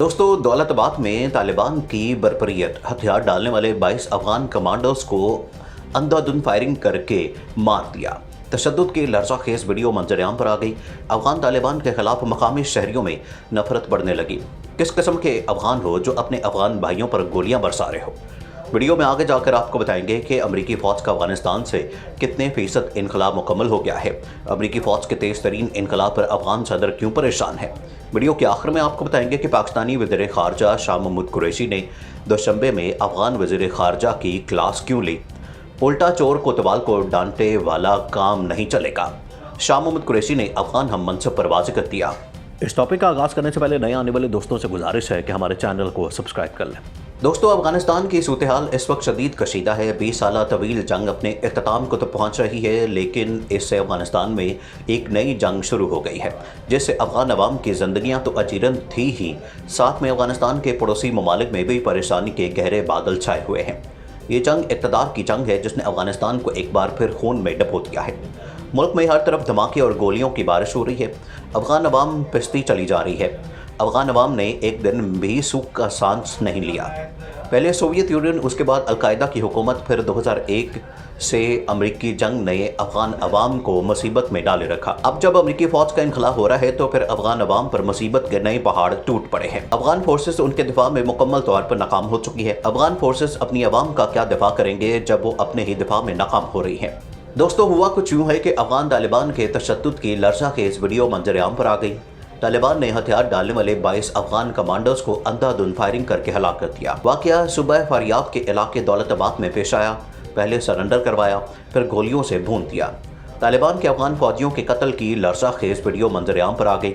दोस्तों, दौलताबाद में तालिबान की बरपरियत हथियार डालने वाले 22 अफगान कमांडोज को अंधाधुंध फायरिंग करके मार दिया। तशद्दुद की लर्ज़ाखेज़ वीडियो मंजरेआम पर आ गई। अफगान तालिबान के खिलाफ मकामी शहरियों में नफरत बढ़ने लगी। किस किस्म के अफगान हो जो अपने अफगान भाइयों पर गोलियां बरसा रहे हो। वीडियो में आगे जाकर आपको बताएंगे कि अमरीकी फ़ौज का अफगानिस्तान से कितने फ़ीसद इनकलाब मुकम्मल हो गया है। अमरीकी फ़ौज के तेज़ तरीन इनकलाब पर अफगान सदर क्यों परेशान है। वीडियो के आखिर में आपको बताएंगे कि पाकिस्तानी वज़ीर ख़ारजा शाह महमूद कुरैशी ने दोशंबे में अफगान वज़ीर ख़ारजा की क्लास क्यों ली। उल्टा चोर कोतवाल को डांटे वाला काम नहीं चलेगा। शाह महमूद कुरैशी ने अफगान हम मनसब पर वाज़ेह कर दिया। इस टॉपिक का आगाज़ करने से पहले नए आने वाले दोस्तों से गुजारिश है कि हमारे चैनल को सब्सक्राइब कर लें। दोस्तों, अफगानिस्तान की सूरत हाल इस वक्त शदीद कशीदा है। 20 साल तवील जंग अपने इख्तिताम को तो पहुँच रही है, लेकिन इससे अफगानिस्तान में एक नई जंग शुरू हो गई है, जिससे अफगान अवाम की ज़िंदगियाँ तो अजीरन थी ही, साथ में अफगानिस्तान के पड़ोसी ममालिक में भी परेशानी के गहरे बादल छाए हुए हैं। ये जंग इक़्तिदार की जंग है जिसने अफगानिस्तान को एक बार फिर खून में डुबो दिया है। मुल्क में हर तरफ धमाके और गोलियों की बारिश हो रही है। अफगान अवाम पिसती चली जा रही है। अफगान अवाम ने एक दिन भी सूख का सांस नहीं लिया। पहले सोवियत यूनियन, उसके बाद अलकायदा की हुकूमत, फिर 2001 से अमरीकी जंग ने अफगान अवाम को मुसीबत में डाले रखा। अब जब अमरीकी फौज का इनखला हो रहा है तो फिर अफगान अवाम पर मुसीबत के नए पहाड़ टूट पड़े हैं। अफगान फोर्सेस उनके दिफा में मुकम्मल तौर पर नाकाम हो चुकी है। अफगान फोर्सेस अपनी अवाम का क्या दिफा करेंगे जब वो अपने ही दिफा में नाकाम हो रही है। दोस्तों, हुआ कुछ यूँ है कि अफगान तालिबान के तशद्दुद की लर्ज़ाखेज़ वीडियो मंजरेआम पर आ गई। तालिबान ने हथियार डालने वाले 22 अफगान कमांडोज को अंधाधुंध फायरिंग करके हलाक कर दिया। वाक़या सुबह फरियाब के इलाके दौलताबाद में पेश आया। पहले सरेंडर करवाया, फिर गोलियों से भून दिया। तालिबान के अफगान फौजियों के कत्ल की लर्ज़ाखेज़ वीडियो मंजरेआम पर आ गई।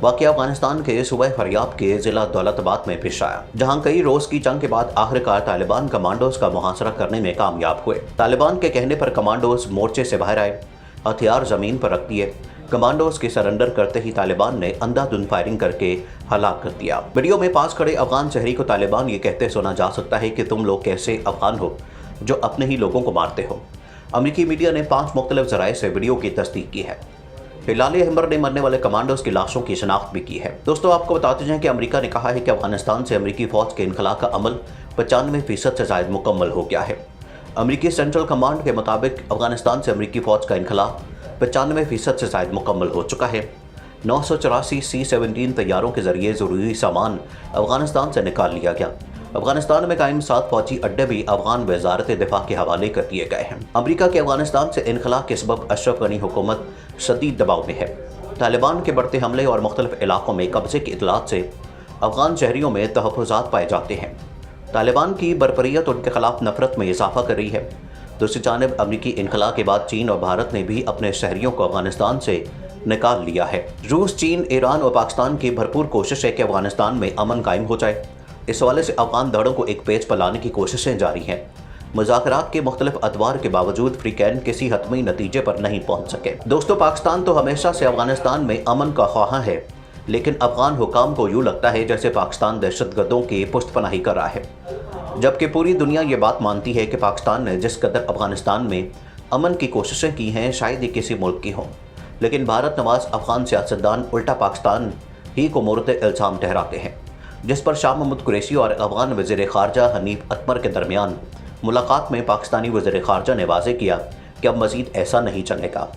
वाक़या अफगानिस्तान के सुबह फरियाब के ज़िला दौलताबाद में पेश आया, जहाँ कई रोज़ की जंग के बाद आखिरकार तालिबान कमांडोज का मुहासरा करने में कामयाब हुए। तालिबान के कहने पर कमांडोज मोर्चे से बाहर आए, हथियार ज़मीन पर रख दिए। कमांडोज के सरेंडर करते ही तालिबान ने अंधाधुंध फायरिंग करके हलाक कर दिया। वीडियो में पास खड़े अफगान शहरी को तालिबान ये कहते सुना जा सकता है कि तुम लोग कैसे अफगान हो जो अपने ही लोगों को मारते हो। अमरीकी मीडिया ने 5 मुख्तलिफ ज़राए से वीडियो की तस्दीक की है। हिलाल अहमर ने मरने वाले कमांडोज की लाशों की शनाख्त भी की है। दोस्तों, आपको बताते हैं कि अमेरिका ने कहा है कि अफगानिस्तान से अमरीकी फ़ौज के इनखला का अमल 95% से ज़ायद मुकम्मल हो गया है। अमरीकी सेंट्रल कमांड के मुताबिक अफगानिस्तान से अमरीकी फ़ौज का इनखला 95% से ज़ायद मुकम्मल हो चुका है। 984 C-17 तैयारों के ज़रिए ज़रूरी सामान अफगानिस्तान से निकाल लिया गया। अफगानिस्तान में कायम 7 फौजी अड्डे भी अफगान वज़ारत दिफा के हवाले कर दिए गए हैं। अमरीका के अफगानिस्तान से इनखला के सबब अशरफ गनी हुकूमत शदीद दबाव में है। तालिबान के बढ़ते हमले और मुख्तलिफ इलाकों में कब्जे की इतलात से अफगान शहरियों में तहफ़्फ़ुज़ात पाए जाते हैं। तालिबान की बरपरियत उनके खिलाफ नफरत में इजाफा कर रही है। दूसरी जानिब अमरीकी इनखला के बाद चीन और भारत ने भी अपने शहरियों को अफगानिस्तान से निकाल लिया है। रूस, चीन, ईरान और पाकिस्तान की भरपूर कोशिश है कि अफगानिस्तान में अमन कायम हो जाए। इस हवाले से अफगान दड़ों को एक पेज पर लाने की कोशिशें जारी हैं। मुज़ाकरात के मुख्तलिफ अदवार के बावजूद फ्रीकैन किसी हतमी नतीजे पर नहीं पहुँच सके। दोस्तों, पाकिस्तान तो हमेशा से अफगानिस्तान में अमन का ख्वाह है, लेकिन अफगान हुकाम को यूँ लगता है जैसे पाकिस्तान दहशतगर्दों की पुश्तपनाही कर रहा है, जबकि पूरी दुनिया ये बात मानती है कि पाकिस्तान ने जिस कदर अफगानिस्तान में अमन की कोशिशें की हैं शायद ही किसी मुल्क की हों। लेकिन भारत नवाज अफगान सियासतदान उल्टा पाकिस्तान ही को मोरद इल्ज़ाम ठहराते हैं, जिस पर शाह महमूद कुरैशी और अफगान वज़ीर ख़ारजा हनीफ अतमर के दरमियान मुलाकात में पाकिस्तानी वज़ीर ख़ारजा ने वाज़ेह किया कि अब मज़ीद ऐसा नहीं चलेगा।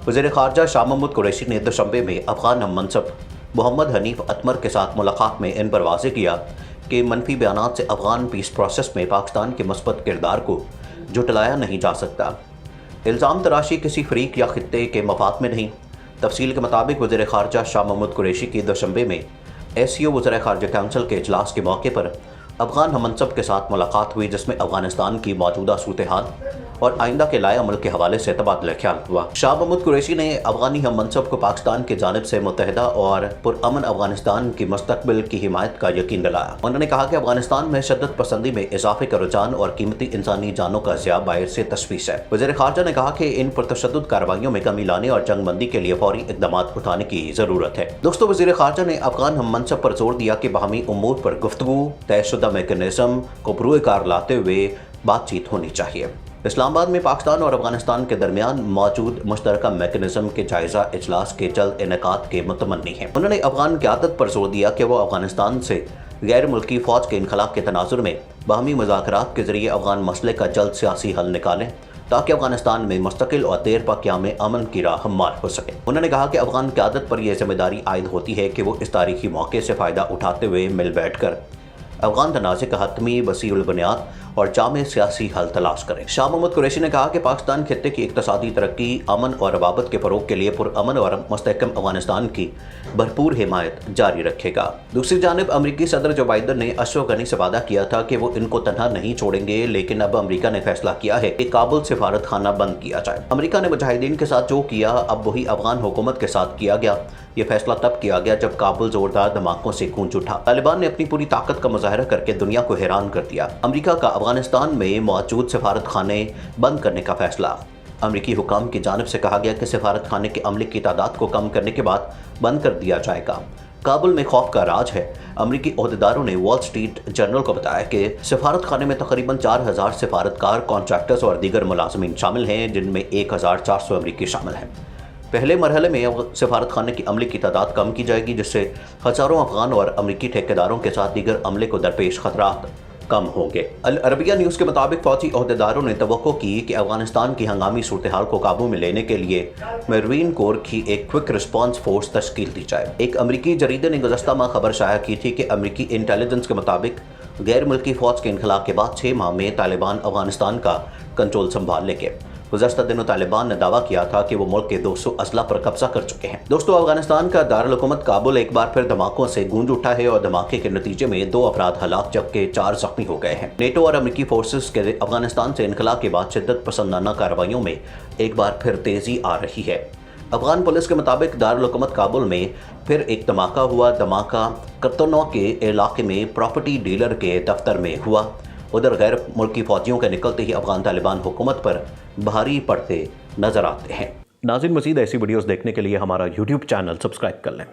वज़ीर ख़ारजा शाह महमूद कुरैशी ने दोशंबे में अफगान हम मनसब मोहम्मद हनीफ अतमर के साथ मुलाकात में इन पर वाज़ेह किया कि मनफी बयानात से अफगान पीस प्रोसेस में पाकिस्तान के मस्बत किरदार को जुटलाया नहीं जा सकता। इल्ज़ाम तराशी किसी फरीक या खित्ते के मफाद में नहीं। तफसील के मुताबिक वज़ीर ख़ारजा शाह महमूद कुरैशी की दोशंबे में SCO वज़ीर ख़ारजा काउंसिल के इजलास के मौके पर अफगान हम मनसब के साथ मुलाकात हुई, जिसमें अफगानिस्तान की मौजूदा सूरत हाल और आइंदा के लाए अमल के हवाले से तबादला ख्याल हुआ। शाह महमूद कुरैशी ने अफगानी हम मनसब को पाकिस्तान की जानिब से मुत्तहिदा और पुरअमन अफगानिस्तान की मुस्तकबिल की हिमायत का यकीन दिलाया। उन्होंने कहा कि अफगानिस्तान में शिद्दत पसंदी में इजाफे का रुझान और कीमती इंसानी जानों का ज़िया बायस से तशवीश है। वज़ीर ख़ारजा ने कहा कि इन पुरतशद्दुद कार्रवाइयों में कमी लाने और जंगबंदी के लिए फौरी इक़दाम उठाने की ज़रूरत है। दोस्तों, वज़ीर ख़ारजा ने अफगान हम मनसब पर जोर दिया कि बाहमी उमूर पर गुफ्तगू, तयशुदा मैकेनिज़्म को बरूए कार लाते हुए बातचीत होनी चाहिए। इस्लामाबाद में पाकिस्तान और अफगानिस्तान के दरमियान मौजूद मुश्तरका मैकेनिज़्म के जायज़ा इजलास के जल्द इनेकाद के मुतमन्नी हैं। उन्होंने अफगान क़यादत पर जोर दिया कि वो अफगानिस्तान से गैर मुल्की फ़ौज के इनखला के तनाजुर में बाहमी मुज़ाकरात के ज़रिए अफ़गान मसले का जल्द सियासी हल निकालें ताकि अफगानिस्तान में मुस्तकिल और देर पा क़याम अमन की राह हम्वार हो सके। उन्होंने कहा कि अफगान क़यादत पर यह जिम्मेदारी आयद होती है कि वो इस तारीखी मौके से फ़ायदा उठाते हुए मिल बैठ कर अफगान तनाज़े का हतमी वसीउल बुनियाद और जामे सियासी हल तलाश करें। शाह मोहम्मद कुरैशी ने कहा कि पाकिस्तान खित्ते की इक़्तिसादी तरक्की, अमन और रवाबत के फ़रोग़ के लिए पुरअमन और मुस्तहकम अफगानिस्तान की भरपूर हिमायत जारी रखेगा। दूसरी जानिब अमरीकी सदर जो बाइडन ने अशरफ गनी से वादा किया था कि वो इनको तन्हा नहीं छोड़ेंगे, लेकिन अब अमरीका ने फैसला किया है कि काबुल सिफारत खाना बंद किया जाए। अमरीका ने मुजाहिदीन के साथ जो किया अब वही अफगान हुकूमत के साथ किया गया। ये फैसला तब किया गया जब काबुल जोरदार धमाकों से गूंज उठा। तालिबान ने अपनी पूरी ताकत का मुजाहरा करके दुनिया को हैरान कर दिया। अमरीका का अफगानिस्तान में मौजूद सिफारत खाने बंद करने का फैसला। अमरीकी हुकाम की जानिब से कहा गया कि सिफारत खाने के अमले की तादाद को कम करने के बाद बंद कर दिया जाएगा। काबुल में खौफ का राज है। अमरीकी ओहदेदारों ने वॉल स्ट्रीट जर्नल को बताया कि सिफारत खाने में तकरीबन 4000 सिफारतकार, कॉन्ट्रैक्टर्स और दीगर मुलाजमीन शामिल हैं, जिनमें 1400 अमरीकी शामिल हैं। पहले मरहले में सिफारत खाने की अमले की तादाद कम की जाएगी, जिससे हज़ारों अफगान और अमरीकी ठेकेदारों के साथ दीगर अमले को दरपेश खतरात कम होंगे। अल अरबिया न्यूज़ के मुताबिक फौजी ओहदेदारों ने तवक्को की कि अफगानिस्तान की हंगामी सूरत हाल को काबू में लेने के लिए मरीन कोर की एक क्विक रिस्पॉन्स फोर्स तश्कील दी जाए। एक अमरीकी जरीदे ने गुज़श्ता माह खबर शाया की थी कि अमरीकी इंटेलिजेंस के मुताबिक गैर मुल्की फ़ौज के इनखला के बाद 6 माह में तालिबान अफगानिस्तान का कंट्रोल संभाल लेंगे। गुज़श्ता दिनों तालिबान ने दावा किया था कि वो मुल्क के 200 अजला पर कब्जा कर चुके हैं। दोस्तों, अफगानिस्तान का दारुल हुकूमत काबुल एक बार फिर धमाकों से गूंज उठा है और धमाके के नतीजे में 2 अफराद हलाक जबकि 4 जख्मी हो गए हैं। नेटो और अमरीकी फोर्सेस के अफगानिस्तान से इनखला के बाद शिद्दत पसंदाना कार्रवाइयों में एक बार फिर तेजी आ रही है। अफगान पुलिस के मुताबिक दारुल हुकूमत काबुल में फिर एक धमाका हुआ। धमाका कर्तनो के इलाके में प्रॉपर्टी डीलर के दफ्तर में हुआ। उधर गैर मुल्की फौजियों के निकलते ही अफगान तालिबान हुकूमत पर भारी पड़ते नजर आते हैं। नाज़रीन, मज़ीद ऐसी वीडियोस देखने के लिए हमारा YouTube चैनल सब्सक्राइब कर लें।